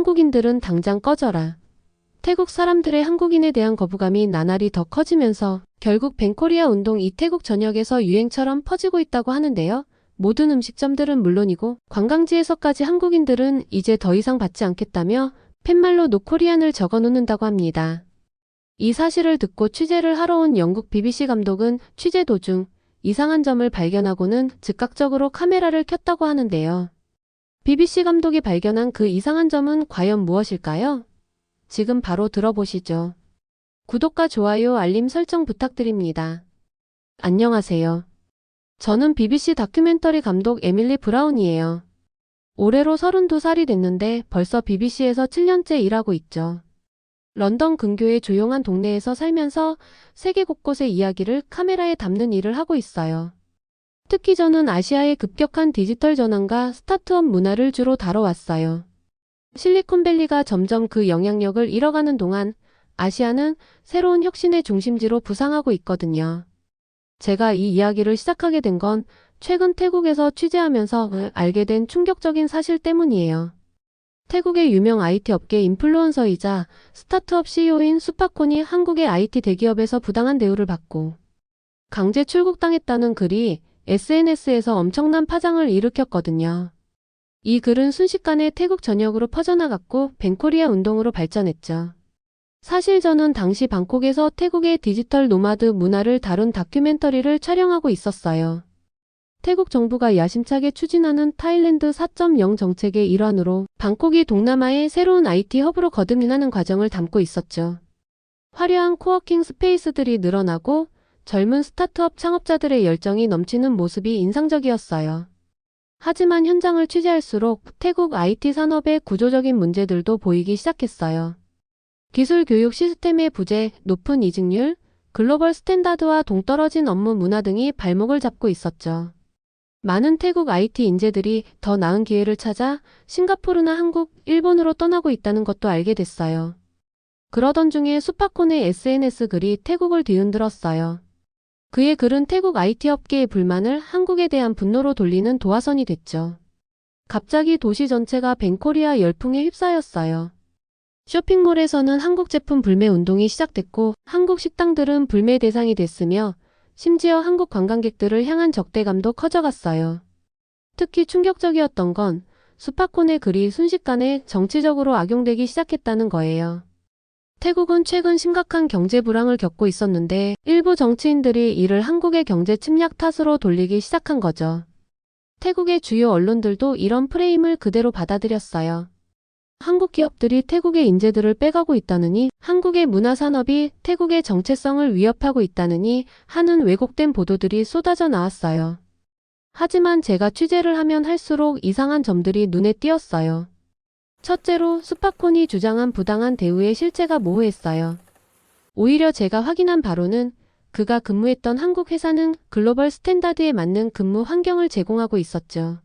한국인들은 당장 꺼져라. 태국 사람들의 한국인에 대한 거부감이 나날이 더 커지면서 결국 벤코리아 운동 이 태국 전역에서 유행처럼 퍼지고 있다고 하는데요. 모든 음식점들은 물론이고 관광지에서까지 한국인들은 이제 더 이상 받지 않겠다며 팻말로 노코리안을 적어놓는다고 합니다. 이 사실을 듣고 취재를 하러 온 영국 BBC 감독은 취재 도중 이상한 점을 발견하고는 즉각적으로 카메라를 켰다고 하는데요. BBC 감독이 발견한 그 이상한 점은 과연 무엇일까요? 지금 바로 들어보시죠. 구독과 좋아요, 알림 설정 부탁드립니다. 안녕하세요. 저는 BBC 다큐멘터리 감독 에밀리 브라운이에요. 올해로 32살이 됐는데 벌써 BBC에서 7년째 일하고 있죠. 런던 근교의 조용한 동네에서 살면서 세계 곳곳의 이야기를 카메라에 담는 일을 하고 있어요. 특히 저는 아시아의 급격한 디지털 전환과 스타트업 문화를 주로 다뤄왔어요. 실리콘밸리가 점점 그 영향력을 잃어가는 동안 아시아는 새로운 혁신의 중심지로 부상하고 있거든요. 제가 이 이야기를 시작하게 된 건 최근 태국에서 취재하면서 알게 된 충격적인 사실 때문이에요. 태국의 유명 IT 업계 인플루언서이자 스타트업 CEO인 수파콘이 한국의 IT 대기업에서 부당한 대우를 받고 강제 출국당했다는 글이 SNS에서 엄청난 파장을 일으켰거든요. 이 글은 순식간에 태국 전역으로 퍼져나갔고 벤코리아 운동으로 발전했죠. 사실 저는 당시 방콕에서 태국의 디지털 노마드 문화를 다룬 다큐멘터리를 촬영하고 있었어요. 태국 정부가 야심차게 추진하는 타일랜드 4.0 정책의 일환으로 방콕이 동남아의 새로운 IT 허브로 거듭나는 과정을 담고 있었죠. 화려한 코워킹 스페이스들이 늘어나고 젊은 스타트업 창업자들의 열정이 넘치는 모습이 인상적이었어요. 하지만 현장을 취재할수록 태국 IT 산업의 구조적인 문제들도 보이기 시작했어요. 기술 교육 시스템의 부재, 높은 이직률, 글로벌 스탠다드와 동떨어진 업무 문화 등이 발목을 잡고 있었죠. 많은 태국 IT 인재들이 더 나은 기회를 찾아 싱가포르나 한국, 일본으로 떠나고 있다는 것도 알게 됐어요. 그러던 중에 수파콘의 SNS 글이 태국을 뒤흔들었어요. 그의 글은 태국 IT 업계의 불만을 한국에 대한 분노로 돌리는 도화선이 됐죠. 갑자기 도시 전체가 벤코리아 열풍에 휩싸였어요. 쇼핑몰에서는 한국 제품 불매 운동이 시작됐고 한국 식당들은 불매 대상이 됐으며 심지어 한국 관광객들을 향한 적대감도 커져갔어요. 특히 충격적이었던 건 수파콘의 글이 순식간에 정치적으로 악용되기 시작했다는 거예요. 태국은 최근 심각한 경제 불황을 겪고 있었는데 일부 정치인들이 이를 한국의 경제 침략 탓으로 돌리기 시작한 거죠. 태국의 주요 언론들도 이런 프레임을 그대로 받아들였어요. 한국 기업들이 태국의 인재들을 빼가고 있다느니 한국의 문화산업이 태국의 정체성을 위협하고 있다느니 하는 왜곡된 보도들이 쏟아져 나왔어요. 하지만 제가 취재를 하면 할수록 이상한 점들이 눈에 띄었어요. 첫째로 수파콘이 주장한 부당한 대우의 실체가 모호했어요. 오히려 제가 확인한 바로는 그가 근무했던 한국 회사는 글로벌 스탠다드에 맞는 근무 환경을 제공하고 있었죠.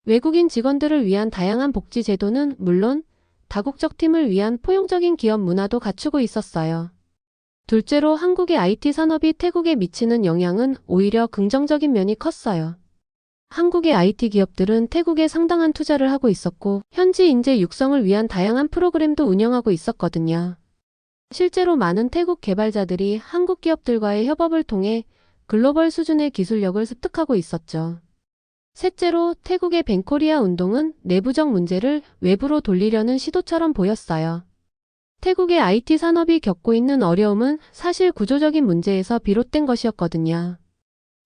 외국인 직원들을 위한 다양한 복지 제도는 물론 다국적 팀을 위한 포용적인 기업 문화도 갖추고 있었어요. 둘째로 한국의 IT 산업이 태국에 미치는 영향은 오히려 긍정적인 면이 컸어요. 한국의 IT 기업들은 태국에 상당한 투자를 하고 있었고 현지 인재 육성을 위한 다양한 프로그램도 운영하고 있었거든요. 실제로 많은 태국 개발자들이 한국 기업들과의 협업을 통해 글로벌 수준의 기술력을 습득하고 있었죠. 셋째로 태국의 벤코리아 운동은 내부적 문제를 외부로 돌리려는 시도처럼 보였어요. 태국의 IT 산업이 겪고 있는 어려움은 사실 구조적인 문제에서 비롯된 것이었거든요.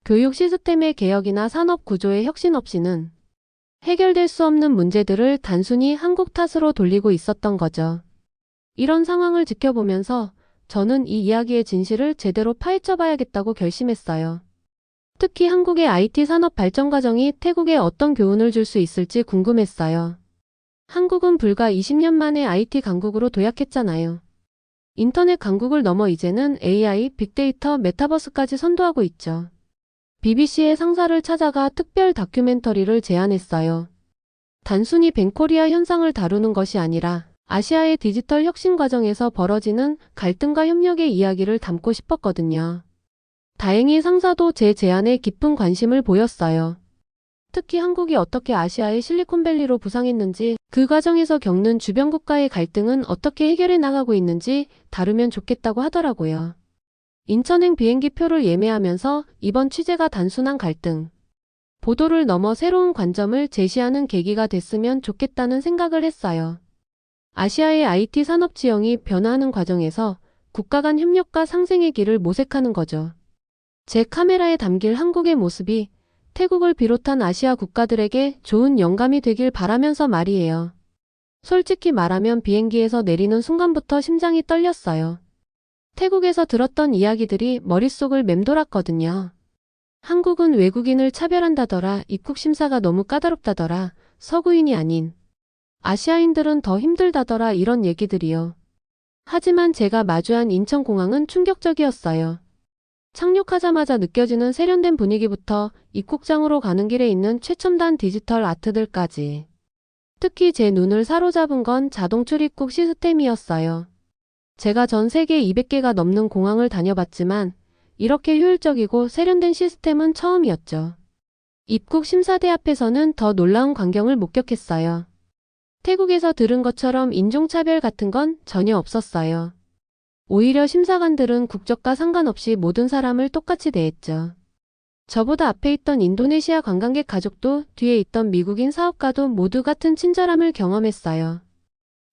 교육 시스템의 개혁이나 산업 구조의 혁신 없이는 해결될 수 없는 문제들을 단순히 한국 탓으로 돌리고 있었던 거죠. 이런 상황을 지켜보면서 저는 이 이야기의 진실을 제대로 파헤쳐 봐야겠다고 결심했어요. 특히 한국의 IT 산업 발전 과정이 태국에 어떤 교훈을 줄 수 있을지 궁금했어요. 한국은 불과 20년 만에 IT 강국으로 도약했잖아요. 인터넷 강국을 넘어 이제는 AI, 빅데이터, 메타버스까지 선도하고 있죠. BBC의 상사를 찾아가 특별 다큐멘터리를 제안했어요. 단순히 벤코리아 현상을 다루는 것이 아니라 아시아의 디지털 혁신 과정에서 벌어지는 갈등과 협력의 이야기를 담고 싶었거든요. 다행히 상사도 제 제안에 깊은 관심을 보였어요. 특히 한국이 어떻게 아시아의 실리콘밸리로 부상했는지, 그 과정에서 겪는 주변 국가의 갈등은 어떻게 해결해 나가고 있는지 다루면 좋겠다고 하더라고요. 인천행 비행기 표를 예매하면서 이번 취재가 단순한 갈등, 보도를 넘어 새로운 관점을 제시하는 계기가 됐으면 좋겠다는 생각을 했어요. 아시아의 IT 산업 지형이 변화하는 과정에서 국가 간 협력과 상생의 길을 모색하는 거죠. 제 카메라에 담길 한국의 모습이 태국을 비롯한 아시아 국가들에게 좋은 영감이 되길 바라면서 말이에요. 솔직히 말하면 비행기에서 내리는 순간부터 심장이 떨렸어요. 태국에서 들었던 이야기들이 머릿속을 맴돌았거든요. 한국은 외국인을 차별한다더라, 입국 심사가 너무 까다롭다더라, 서구인이 아닌 아시아인들은 더 힘들다더라, 이런 얘기들이요. 하지만 제가 마주한 인천공항은 충격적이었어요. 착륙하자마자 느껴지는 세련된 분위기부터 입국장으로 가는 길에 있는 최첨단 디지털 아트들까지. 특히 제 눈을 사로잡은 건 자동 출입국 시스템이었어요. 제가 전 세계 200개가 넘는 공항을 다녀봤지만 이렇게 효율적이고 세련된 시스템은 처음이었죠. 입국 심사대 앞에서는 더 놀라운 광경을 목격했어요. 태국에서 들은 것처럼 인종차별 같은 건 전혀 없었어요. 오히려 심사관들은 국적과 상관없이 모든 사람을 똑같이 대했죠. 저보다 앞에 있던 인도네시아 관광객 가족도 뒤에 있던 미국인 사업가도 모두 같은 친절함을 경험했어요.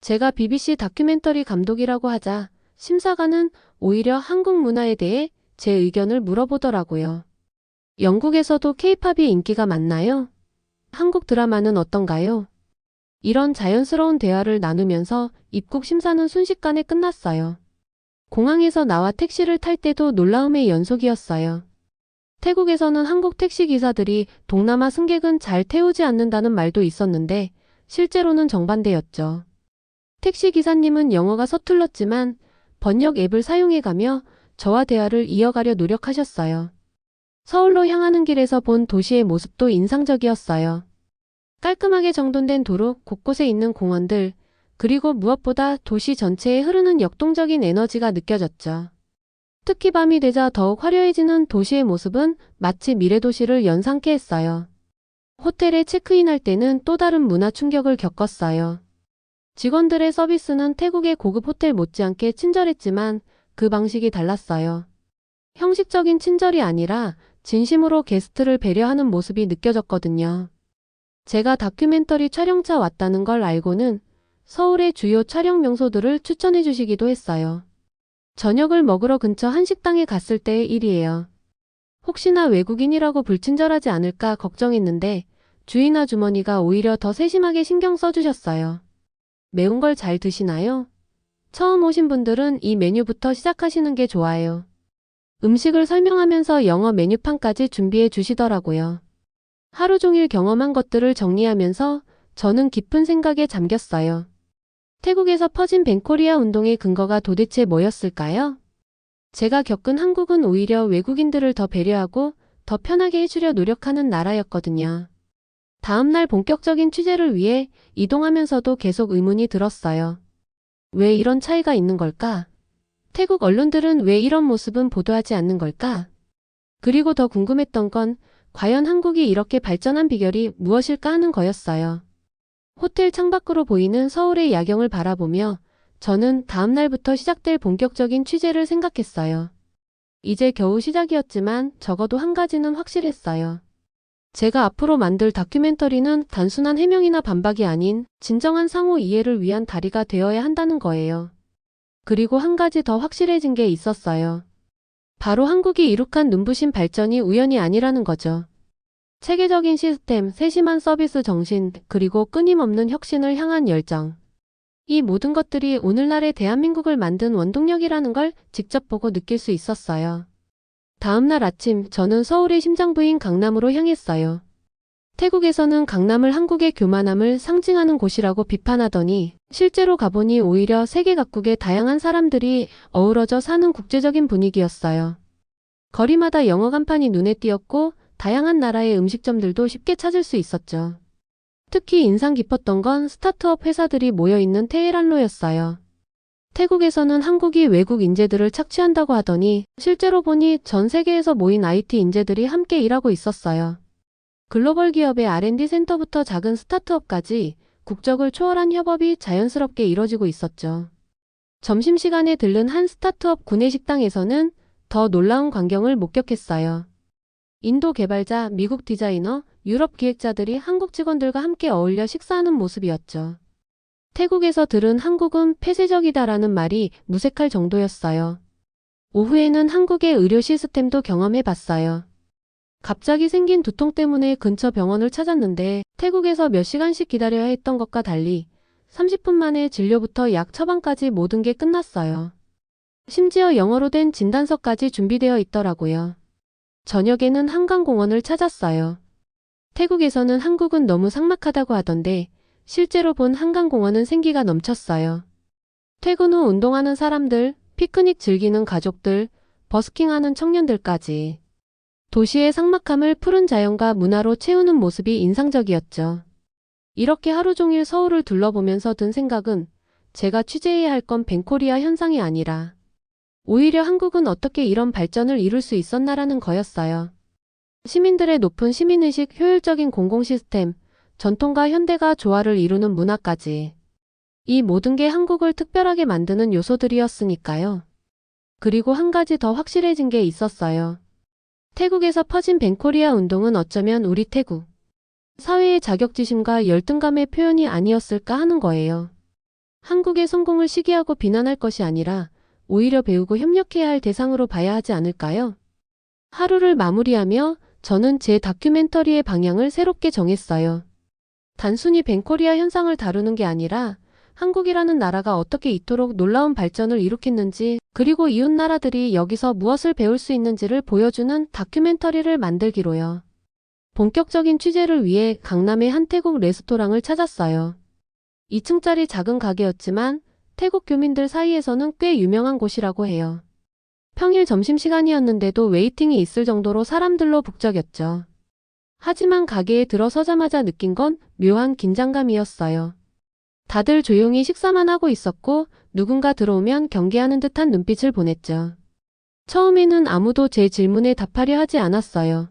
제가 BBC 다큐멘터리 감독이라고 하자 심사관은 오히려 한국 문화에 대해 제 의견을 물어보더라고요. 영국에서도 케이팝이 인기가 많나요? 한국 드라마는 어떤가요? 이런 자연스러운 대화를 나누면서 입국 심사는 순식간에 끝났어요. 공항에서 나와 택시를 탈 때도 놀라움의 연속이었어요. 태국에서는 한국 택시 기사들이 동남아 승객은 잘 태우지 않는다는 말도 있었는데 실제로는 정반대였죠. 택시 기사님은 영어가 서툴렀지만 번역 앱을 사용해가며 저와 대화를 이어가려 노력하셨어요. 서울로 향하는 길에서 본 도시의 모습도 인상적이었어요. 깔끔하게 정돈된 도로, 곳곳에 있는 공원들, 그리고 무엇보다 도시 전체에 흐르는 역동적인 에너지가 느껴졌죠. 특히 밤이 되자 더욱 화려해지는 도시의 모습은 마치 미래도시를 연상케 했어요. 호텔에 체크인할 때는 또 다른 문화 충격을 겪었어요. 직원들의 서비스는 태국의 고급 호텔 못지않게 친절했지만 그 방식이 달랐어요. 형식적인 친절이 아니라 진심으로 게스트를 배려하는 모습이 느껴졌거든요. 제가 다큐멘터리 촬영차 왔다는 걸 알고는 서울의 주요 촬영 명소들을 추천해 주시기도 했어요. 저녁을 먹으러 근처 한식당에 갔을 때의 일이에요. 혹시나 외국인이라고 불친절하지 않을까 걱정했는데 주인 아주머니가 오히려 더 세심하게 신경 써주셨어요. 매운 걸 잘 드시나요? 처음 오신 분들은 이 메뉴부터 시작하시는 게 좋아요. 음식을 설명하면서 영어 메뉴판까지 준비해 주시더라고요. 하루 종일 경험한 것들을 정리하면서 저는 깊은 생각에 잠겼어요. 태국에서 퍼진 벤코리아 운동의 근거가 도대체 뭐였을까요? 제가 겪은 한국은 오히려 외국인들을 더 배려하고 더 편하게 해주려 노력하는 나라였거든요. 다음날 본격적인 취재를 위해 이동하면서도 계속 의문이 들었어요. 왜 이런 차이가 있는 걸까? 태국 언론들은 왜 이런 모습은 보도하지 않는 걸까? 그리고 더 궁금했던 건 과연 한국이 이렇게 발전한 비결이 무엇일까 하는 거였어요. 호텔 창밖으로 보이는 서울의 야경을 바라보며 저는 다음 날부터 시작될 본격적인 취재를 생각했어요. 이제 겨우 시작이었지만 적어도 한 가지는 확실했어요. 제가 앞으로 만들 다큐멘터리는 단순한 해명이나 반박이 아닌 진정한 상호 이해를 위한 다리가 되어야 한다는 거예요. 그리고 한 가지 더 확실해진 게 있었어요. 바로 한국이 이룩한 눈부신 발전이 우연이 아니라는 거죠. 체계적인 시스템, 세심한 서비스 정신, 그리고 끊임없는 혁신을 향한 열정. 이 모든 것들이 오늘날의 대한민국을 만든 원동력이라는 걸 직접 보고 느낄 수 있었어요. 다음날 아침 저는 서울의 심장부인 강남으로 향했어요. 태국에서는 강남을 한국의 교만함을 상징하는 곳이라고 비판하더니 실제로 가보니 오히려 세계 각국의 다양한 사람들이 어우러져 사는 국제적인 분위기였어요. 거리마다 영어 간판이 눈에 띄었고 다양한 나라의 음식점들도 쉽게 찾을 수 있었죠. 특히 인상 깊었던 건 스타트업 회사들이 모여있는 테헤란로였어요. 태국에서는 한국이 외국 인재들을 착취한다고 하더니 실제로 보니 전 세계에서 모인 IT 인재들이 함께 일하고 있었어요. 글로벌 기업의 R&D 센터부터 작은 스타트업까지 국적을 초월한 협업이 자연스럽게 이뤄지고 있었죠. 점심시간에 들른 한 스타트업 구내식당에서는 더 놀라운 광경을 목격했어요. 인도 개발자, 미국 디자이너, 유럽 기획자들이 한국 직원들과 함께 어울려 식사하는 모습이었죠. 태국에서 들은 한국은 폐쇄적이다라는 말이 무색할 정도였어요. 오후에는 한국의 의료 시스템도 경험해봤어요. 갑자기 생긴 두통 때문에 근처 병원을 찾았는데 태국에서 몇 시간씩 기다려야 했던 것과 달리 30분 만에 진료부터 약 처방까지 모든 게 끝났어요. 심지어 영어로 된 진단서까지 준비되어 있더라고요. 저녁에는 한강공원을 찾았어요. 태국에서는 한국은 너무 삭막하다고 하던데 실제로 본 한강공원은 생기가 넘쳤어요. 퇴근 후 운동하는 사람들, 피크닉 즐기는 가족들, 버스킹하는 청년들까지. 도시의 삭막함을 푸른 자연과 문화로 채우는 모습이 인상적이었죠. 이렇게 하루 종일 서울을 둘러보면서 든 생각은 제가 취재해야 할 건 벤코리아 현상이 아니라 오히려 한국은 어떻게 이런 발전을 이룰 수 있었나라는 거였어요. 시민들의 높은 시민의식, 효율적인 공공 시스템, 전통과 현대가 조화를 이루는 문화까지. 이 모든 게 한국을 특별하게 만드는 요소들이었으니까요. 그리고 한 가지 더 확실해진 게 있었어요. 태국에서 퍼진 벤코리아 운동은 어쩌면 우리 태국 사회의 자격지심과 열등감의 표현이 아니었을까 하는 거예요. 한국의 성공을 시기하고 비난할 것이 아니라 오히려 배우고 협력해야 할 대상으로 봐야 하지 않을까요? 하루를 마무리하며 저는 제 다큐멘터리의 방향을 새롭게 정했어요. 단순히 벤코리아 현상을 다루는 게 아니라 한국이라는 나라가 어떻게 이토록 놀라운 발전을 이룩했는지 그리고 이웃 나라들이 여기서 무엇을 배울 수 있는지를 보여주는 다큐멘터리를 만들기로요. 본격적인 취재를 위해 강남의 한 태국 레스토랑을 찾았어요. 2층짜리 작은 가게였지만 태국 교민들 사이에서는 꽤 유명한 곳이라고 해요. 평일 점심시간이었는데도 웨이팅이 있을 정도로 사람들로 북적였죠. 하지만 가게에 들어서자마자 느낀 건 묘한 긴장감이었어요. 다들 조용히 식사만 하고 있었고 누군가 들어오면 경계하는 듯한 눈빛을 보냈죠. 처음에는 아무도 제 질문에 답하려 하지 않았어요.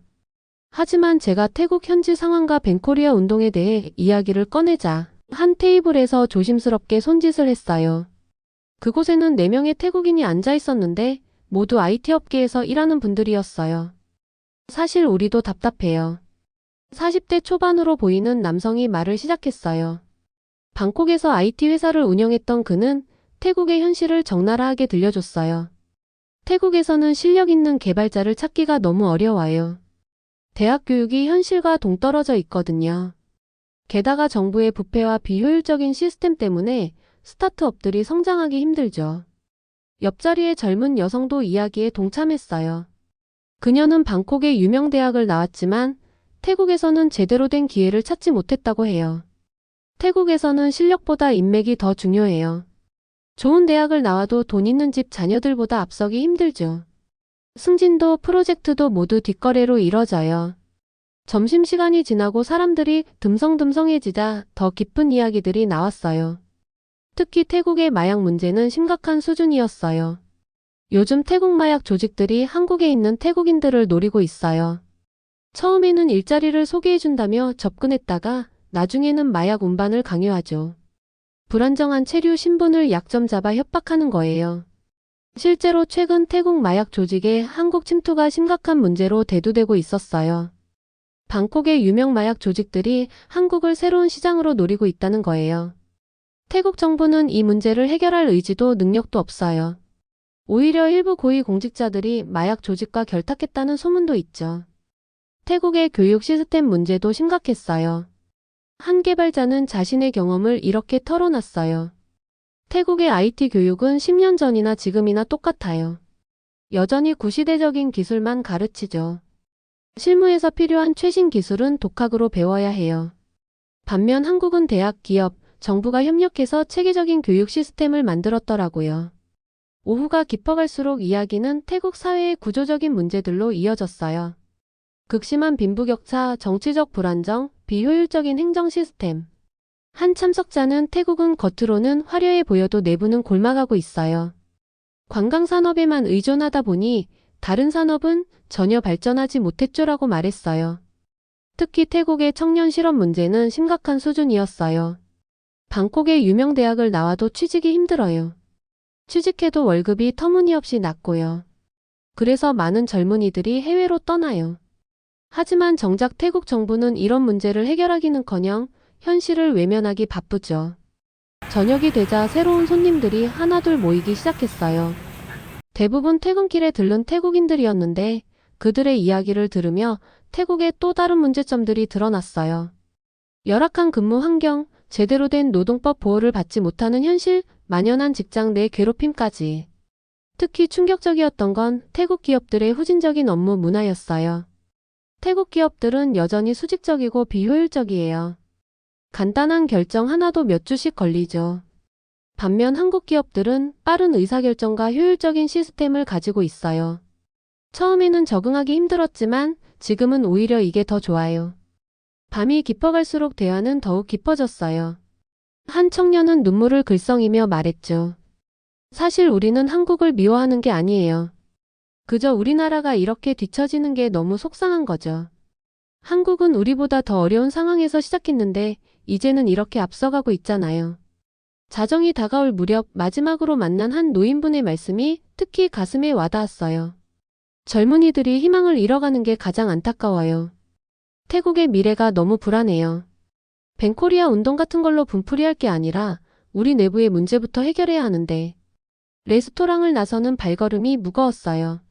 하지만 제가 태국 현지 상황과 벤코리아 운동에 대해 이야기를 꺼내자 한 테이블에서 조심스럽게 손짓을 했어요. 그곳에는 4명의 태국인이 앉아 있었는데 모두 IT 업계에서 일하는 분들이었어요. 사실 우리도 답답해요. 40대 초반으로 보이는 남성이 말을 시작했어요. 방콕에서 IT 회사를 운영했던 그는 태국의 현실을 적나라하게 들려줬어요. 태국에서는 실력 있는 개발자를 찾기가 너무 어려워요. 대학 교육이 현실과 동떨어져 있거든요. 게다가 정부의 부패와 비효율적인 시스템 때문에 스타트업들이 성장하기 힘들죠. 옆자리의 젊은 여성도 이야기에 동참했어요. 그녀는 방콕의 유명 대학을 나왔지만 태국에서는 제대로 된 기회를 찾지 못했다고 해요. 태국에서는 실력보다 인맥이 더 중요해요. 좋은 대학을 나와도 돈 있는 집 자녀들보다 앞서기 힘들죠. 승진도 프로젝트도 모두 뒷거래로 이뤄져요. 점심시간이 지나고 사람들이 듬성듬성해지자 더 깊은 이야기들이 나왔어요. 특히 태국의 마약 문제는 심각한 수준이었어요. 요즘 태국 마약 조직들이 한국에 있는 태국인들을 노리고 있어요. 처음에는 일자리를 소개해준다며 접근했다가 나중에는 마약 운반을 강요하죠. 불안정한 체류 신분을 약점 잡아 협박하는 거예요. 실제로 최근 태국 마약 조직의 한국 침투가 심각한 문제로 대두되고 있었어요. 방콕의 유명 마약 조직들이 한국을 새로운 시장으로 노리고 있다는 거예요. 태국 정부는 이 문제를 해결할 의지도 능력도 없어요. 오히려 일부 고위 공직자들이 마약 조직과 결탁했다는 소문도 있죠. 태국의 교육 시스템 문제도 심각했어요. 한 개발자는 자신의 경험을 이렇게 털어놨어요. 태국의 IT 교육은 10년 전이나 지금이나 똑같아요. 여전히 구시대적인 기술만 가르치죠. 실무에서 필요한 최신 기술은 독학으로 배워야 해요. 반면 한국은 대학, 기업, 정부가 협력해서 체계적인 교육 시스템을 만들었더라고요. 오후가 깊어갈수록 이야기는 태국 사회의 구조적인 문제들로 이어졌어요. 극심한 빈부격차, 정치적 불안정, 비효율적인 행정 시스템. 한 참석자는 태국은 겉으로는 화려해 보여도 내부는 골마가고 있어요. 관광산업에만 의존하다 보니 다른 산업은 전혀 발전하지 못했죠라고 말했어요. 특히 태국의 청년 실업 문제는 심각한 수준이었어요. 방콕의 유명 대학을 나와도 취직이 힘들어요. 취직해도 월급이 터무니없이 낮고요. 그래서 많은 젊은이들이 해외로 떠나요. 하지만 정작 태국 정부는 이런 문제를 해결하기는커녕 현실을 외면하기 바쁘죠. 저녁이 되자 새로운 손님들이 하나둘 모이기 시작했어요. 대부분 퇴근길에 들른 태국인들이었는데 그들의 이야기를 들으며 태국의 또 다른 문제점들이 드러났어요. 열악한 근무 환경, 제대로 된 노동법 보호를 받지 못하는 현실, 만연한 직장 내 괴롭힘까지. 특히 충격적이었던 건 태국 기업들의 후진적인 업무 문화였어요. 태국 기업들은 여전히 수직적이고 비효율적이에요. 간단한 결정 하나도 몇 주씩 걸리죠. 반면 한국 기업들은 빠른 의사결정과 효율적인 시스템을 가지고 있어요. 처음에는 적응하기 힘들었지만 지금은 오히려 이게 더 좋아요. 밤이 깊어갈수록 대화는 더욱 깊어졌어요. 한 청년은 눈물을 글썽이며 말했죠. 사실 우리는 한국을 미워하는 게 아니에요. 그저 우리나라가 이렇게 뒤처지는 게 너무 속상한 거죠. 한국은 우리보다 더 어려운 상황에서 시작했는데 이제는 이렇게 앞서가고 있잖아요. 자정이 다가올 무렵 마지막으로 만난 한 노인분의 말씀이 특히 가슴에 와닿았어요. 젊은이들이 희망을 잃어가는 게 가장 안타까워요. 태국의 미래가 너무 불안해요. 벤코리아 운동 같은 걸로 분풀이할 게 아니라 우리 내부의 문제부터 해결해야 하는데 레스토랑을 나서는 발걸음이 무거웠어요.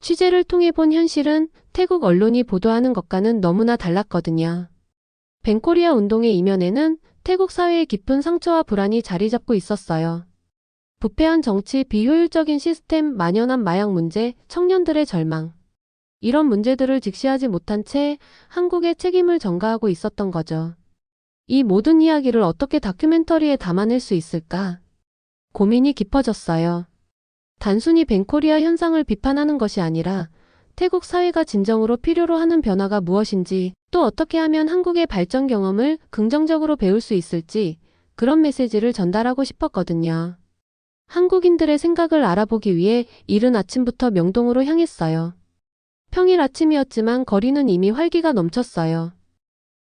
취재를 통해 본 현실은 태국 언론이 보도하는 것과는 너무나 달랐거든요. 벤코리아 운동의 이면에는 태국 사회의 깊은 상처와 불안이 자리 잡고 있었어요. 부패한 정치, 비효율적인 시스템, 만연한 마약 문제, 청년들의 절망. 이런 문제들을 직시하지 못한 채 한국의 책임을 전가하고 있었던 거죠. 이 모든 이야기를 어떻게 다큐멘터리에 담아낼 수 있을까? 고민이 깊어졌어요. 단순히 벤코리아 현상을 비판하는 것이 아니라 태국 사회가 진정으로 필요로 하는 변화가 무엇인지, 또 어떻게 하면 한국의 발전 경험을 긍정적으로 배울 수 있을지 그런 메시지를 전달하고 싶었거든요. 한국인들의 생각을 알아보기 위해 이른 아침부터 명동으로 향했어요. 평일 아침이었지만 거리는 이미 활기가 넘쳤어요.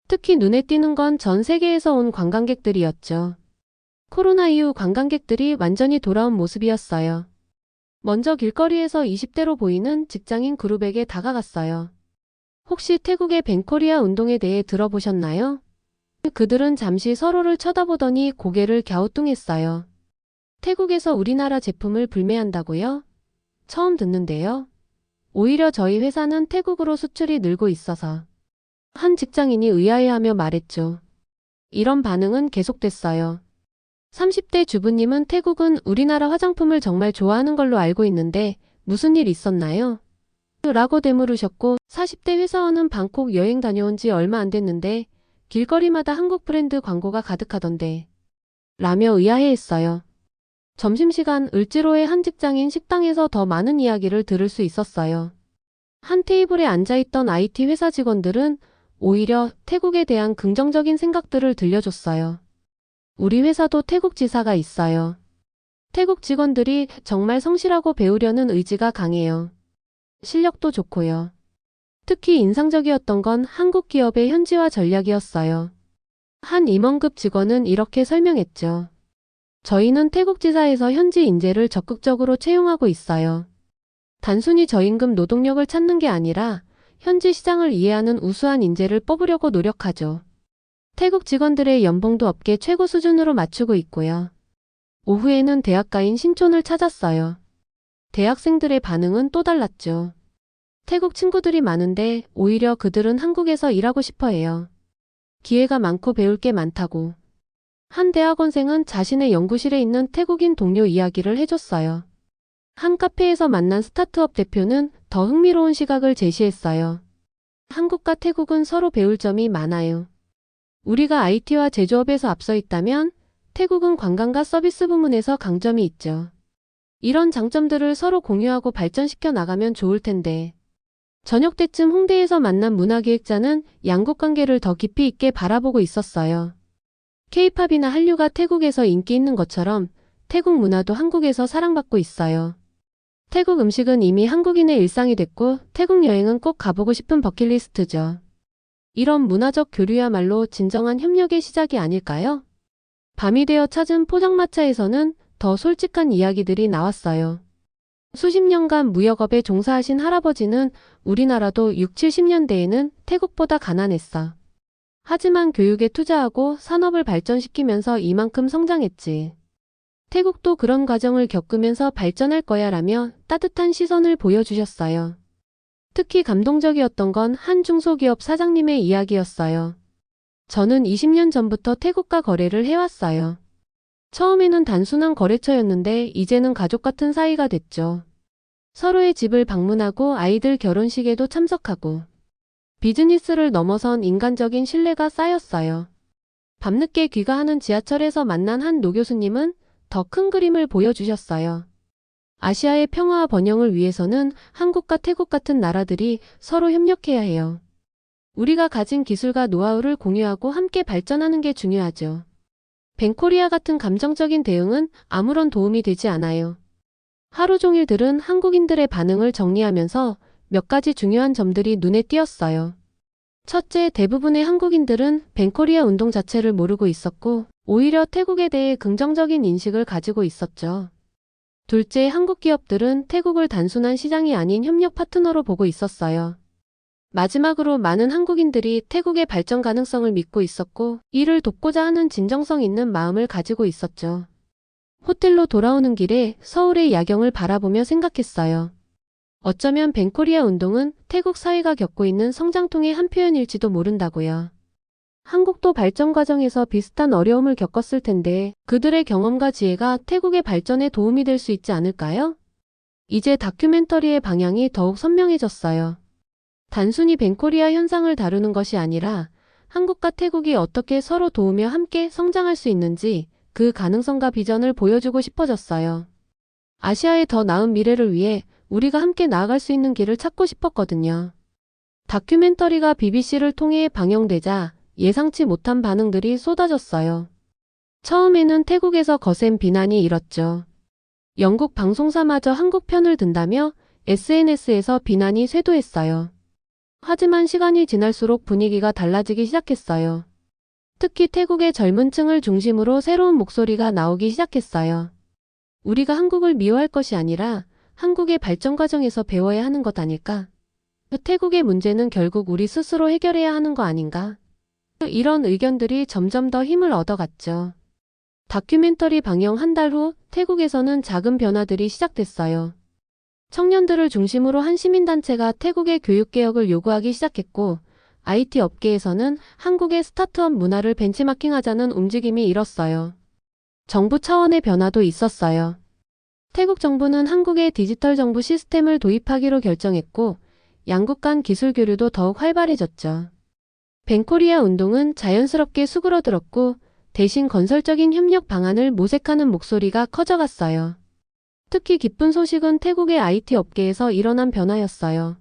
특히 눈에 띄는 건 전 세계에서 온 관광객들이었죠. 코로나 이후 관광객들이 완전히 돌아온 모습이었어요. 먼저 길거리에서 20대로 보이는 직장인 그룹에게 다가갔어요. 혹시 태국의 벤코리아 운동에 대해 들어보셨나요? 그들은 잠시 서로를 쳐다보더니 고개를 갸우뚱했어요. 태국에서 우리나라 제품을 불매한다고요? 처음 듣는데요. 오히려 저희 회사는 태국으로 수출이 늘고 있어서. 한 직장인이 의아해하며 말했죠. 이런 반응은 계속됐어요. 30대 주부님은 태국은 우리나라 화장품을 정말 좋아하는 걸로 알고 있는데 무슨 일 있었나요? 라고 되물으셨고, 40대 회사원은 방콕 여행 다녀온 지 얼마 안 됐는데 길거리마다 한국 브랜드 광고가 가득하던데 라며 의아해했어요. 점심시간 을지로의 한 직장인 식당에서 더 많은 이야기를 들을 수 있었어요. 한 테이블에 앉아있던 IT 회사 직원들은 오히려 태국에 대한 긍정적인 생각들을 들려줬어요. 우리 회사도 태국 지사가 있어요. 태국 직원들이 정말 성실하고 배우려는 의지가 강해요. 실력도 좋고요. 특히 인상적이었던 건 한국 기업의 현지화 전략이었어요. 한 임원급 직원은 이렇게 설명했죠. 저희는 태국 지사에서 현지 인재를 적극적으로 채용하고 있어요. 단순히 저임금 노동력을 찾는 게 아니라 현지 시장을 이해하는 우수한 인재를 뽑으려고 노력하죠. 태국 직원들의 연봉도 업계 최고 수준으로 맞추고 있고요. 오후에는 대학가인 신촌을 찾았어요. 대학생들의 반응은 또 달랐죠. 태국 친구들이 많은데 오히려 그들은 한국에서 일하고 싶어 해요. 기회가 많고 배울 게 많다고. 한 대학원생은 자신의 연구실에 있는 태국인 동료 이야기를 해줬어요. 한 카페에서 만난 스타트업 대표는 더 흥미로운 시각을 제시했어요. 한국과 태국은 서로 배울 점이 많아요. 우리가 IT와 제조업에서 앞서 있다면 태국은 관광과 서비스 부문에서 강점이 있죠. 이런 장점들을 서로 공유하고 발전시켜 나가면 좋을 텐데. 저녁 때쯤 홍대에서 만난 문화기획자는 양국 관계를 더 깊이 있게 바라보고 있었어요. K-팝이나 한류가 태국에서 인기 있는 것처럼 태국 문화도 한국에서 사랑받고 있어요. 태국 음식은 이미 한국인의 일상이 됐고 태국 여행은 꼭 가보고 싶은 버킷리스트죠. 이런 문화적 교류야말로 진정한 협력의 시작이 아닐까요? 밤이 되어 찾은 포장마차에서는 더 솔직한 이야기들이 나왔어요. 수십 년간 무역업에 종사하신 할아버지는 우리나라도 6, 70년대에는 태국보다 가난했어. 하지만 교육에 투자하고 산업을 발전시키면서 이만큼 성장했지. 태국도 그런 과정을 겪으면서 발전할 거야 라며 따뜻한 시선을 보여주셨어요. 특히 감동적이었던 건 한 중소기업 사장님의 이야기였어요. 저는 20년 전부터 태국과 거래를 해왔어요. 처음에는 단순한 거래처였는데 이제는 가족 같은 사이가 됐죠. 서로의 집을 방문하고 아이들 결혼식에도 참석하고 비즈니스를 넘어선 인간적인 신뢰가 쌓였어요. 밤늦게 귀가하는 지하철에서 만난 한 노교수님은 더 큰 그림을 보여주셨어요. 아시아의 평화와 번영을 위해서는 한국과 태국 같은 나라들이 서로 협력해야 해요. 우리가 가진 기술과 노하우를 공유하고 함께 발전하는 게 중요하죠. 벤코리아 같은 감정적인 대응은 아무런 도움이 되지 않아요. 하루 종일 들은 한국인들의 반응을 정리하면서 몇 가지 중요한 점들이 눈에 띄었어요. 첫째, 대부분의 한국인들은 벤코리아 운동 자체를 모르고 있었고 오히려 태국에 대해 긍정적인 인식을 가지고 있었죠. 둘째, 한국 기업들은 태국을 단순한 시장이 아닌 협력 파트너로 보고 있었어요. 마지막으로 많은 한국인들이 태국의 발전 가능성을 믿고 있었고 이를 돕고자 하는 진정성 있는 마음을 가지고 있었죠. 호텔로 돌아오는 길에 서울의 야경을 바라보며 생각했어요. 어쩌면 벤코리아 운동은 태국 사회가 겪고 있는 성장통의 한 표현일지도 모른다고요. 한국도 발전 과정에서 비슷한 어려움을 겪었을 텐데 그들의 경험과 지혜가 태국의 발전에 도움이 될 수 있지 않을까요? 이제 다큐멘터리의 방향이 더욱 선명해졌어요. 단순히 벤코리아 현상을 다루는 것이 아니라 한국과 태국이 어떻게 서로 도우며 함께 성장할 수 있는지 그 가능성과 비전을 보여주고 싶어졌어요. 아시아의 더 나은 미래를 위해 우리가 함께 나아갈 수 있는 길을 찾고 싶었거든요. 다큐멘터리가 BBC를 통해 방영되자 예상치 못한 반응들이 쏟아졌어요. 처음에는 태국에서 거센 비난이 일었죠. 영국 방송사마저 한국 편을 든다며 SNS에서 비난이 쇄도했어요. 하지만 시간이 지날수록 분위기가 달라지기 시작했어요. 특히 태국의 젊은 층을 중심으로 새로운 목소리가 나오기 시작했어요. 우리가 한국을 미워할 것이 아니라 한국의 발전 과정에서 배워야 하는 것 아닐까? 태국의 문제는 결국 우리 스스로 해결해야 하는 거 아닌가? 이런 의견들이 점점 더 힘을 얻어갔죠. 다큐멘터리 방영 한 달 후 태국에서는 작은 변화들이 시작됐어요. 청년들을 중심으로 한 시민단체가 태국의 교육개혁을 요구하기 시작했고 IT 업계에서는 한국의 스타트업 문화를 벤치마킹하자는 움직임이 일었어요. 정부 차원의 변화도 있었어요. 태국 정부는 한국의 디지털 정부 시스템을 도입하기로 결정했고 양국 간 기술 교류도 더욱 활발해졌죠. 벤코리아 운동은 자연스럽게 수그러들었고 대신 건설적인 협력 방안을 모색하는 목소리가 커져갔어요. 특히 기쁜 소식은 태국의 IT 업계에서 일어난 변화였어요.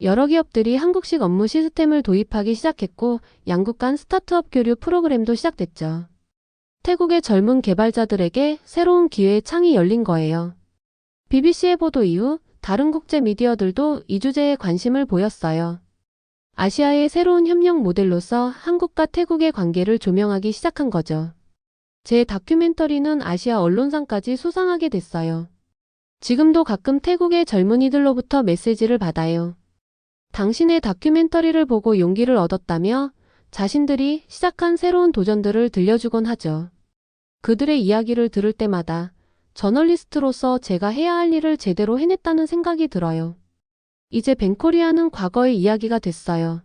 여러 기업들이 한국식 업무 시스템을 도입하기 시작했고 양국 간 스타트업 교류 프로그램도 시작됐죠. 태국의 젊은 개발자들에게 새로운 기회의 창이 열린 거예요. BBC의 보도 이후 다른 국제 미디어들도 이 주제에 관심을 보였어요. 아시아의 새로운 협력 모델로서 한국과 태국의 관계를 조명하기 시작한 거죠. 제 다큐멘터리는 아시아 언론상까지 수상하게 됐어요. 지금도 가끔 태국의 젊은이들로부터 메시지를 받아요. 당신의 다큐멘터리를 보고 용기를 얻었다며 자신들이 시작한 새로운 도전들을 들려주곤 하죠. 그들의 이야기를 들을 때마다 저널리스트로서 제가 해야 할 일을 제대로 해냈다는 생각이 들어요. 이제 벤코리아는 과거의 이야기가 됐어요.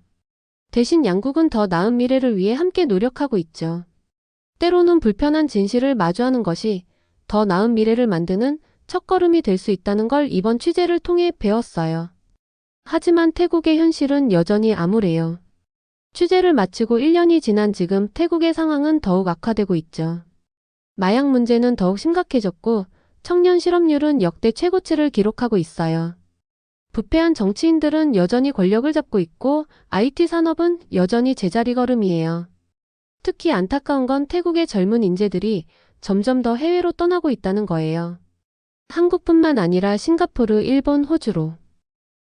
대신 양국은 더 나은 미래를 위해 함께 노력하고 있죠. 때로는 불편한 진실을 마주하는 것이 더 나은 미래를 만드는 첫걸음이 될 수 있다는 걸 이번 취재를 통해 배웠어요. 하지만 태국의 현실은 여전히 암울해요. 취재를 마치고 1년이 지난 지금 태국의 상황은 더욱 악화되고 있죠. 마약 문제는 더욱 심각해졌고 청년 실업률은 역대 최고치를 기록하고 있어요. 부패한 정치인들은 여전히 권력을 잡고 있고 IT 산업은 여전히 제자리 걸음이에요. 특히 안타까운 건 태국의 젊은 인재들이 점점 더 해외로 떠나고 있다는 거예요. 한국뿐만 아니라 싱가포르, 일본, 호주로.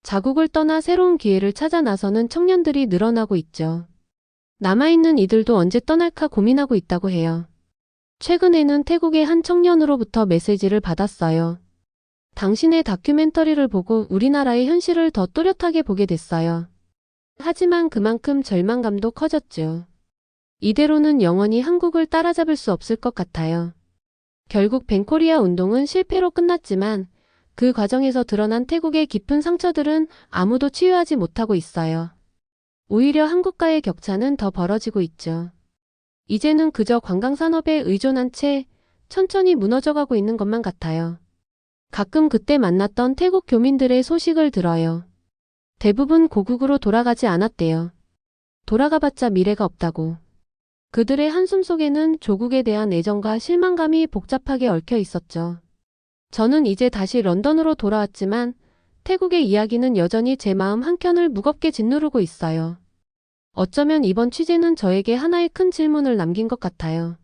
자국을 떠나 새로운 기회를 찾아 나서는 청년들이 늘어나고 있죠. 남아있는 이들도 언제 떠날까 고민하고 있다고 해요. 최근에는 태국의 한 청년으로부터 메시지를 받았어요. 당신의 다큐멘터리를 보고 우리나라의 현실을 더 또렷하게 보게 됐어요. 하지만 그만큼 절망감도 커졌죠. 이대로는 영원히 한국을 따라잡을 수 없을 것 같아요. 결국 벤코리아 운동은 실패로 끝났지만 그 과정에서 드러난 태국의 깊은 상처들은 아무도 치유하지 못하고 있어요. 오히려 한국과의 격차는 더 벌어지고 있죠. 이제는 그저 관광산업에 의존한 채 천천히 무너져가고 있는 것만 같아요. 가끔 그때 만났던 태국 교민들의 소식을 들어요. 대부분 고국으로 돌아가지 않았대요. 돌아가봤자 미래가 없다고. 그들의 한숨 속에는 조국에 대한 애정과 실망감이 복잡하게 얽혀 있었죠. 저는 이제 다시 런던으로 돌아왔지만 태국의 이야기는 여전히 제 마음 한켠을 무겁게 짓누르고 있어요. 어쩌면 이번 취재는 저에게 하나의 큰 질문을 남긴 것 같아요.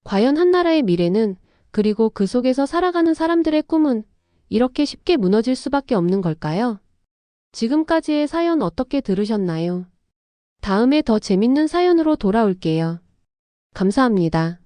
과연 한 나라의 미래는, 그리고 그 속에서 살아가는 사람들의 꿈은 이렇게 쉽게 무너질 수밖에 없는 걸까요? 지금까지의 사연 어떻게 들으셨나요? 다음에 더 재밌는 사연으로 돌아올게요. 감사합니다.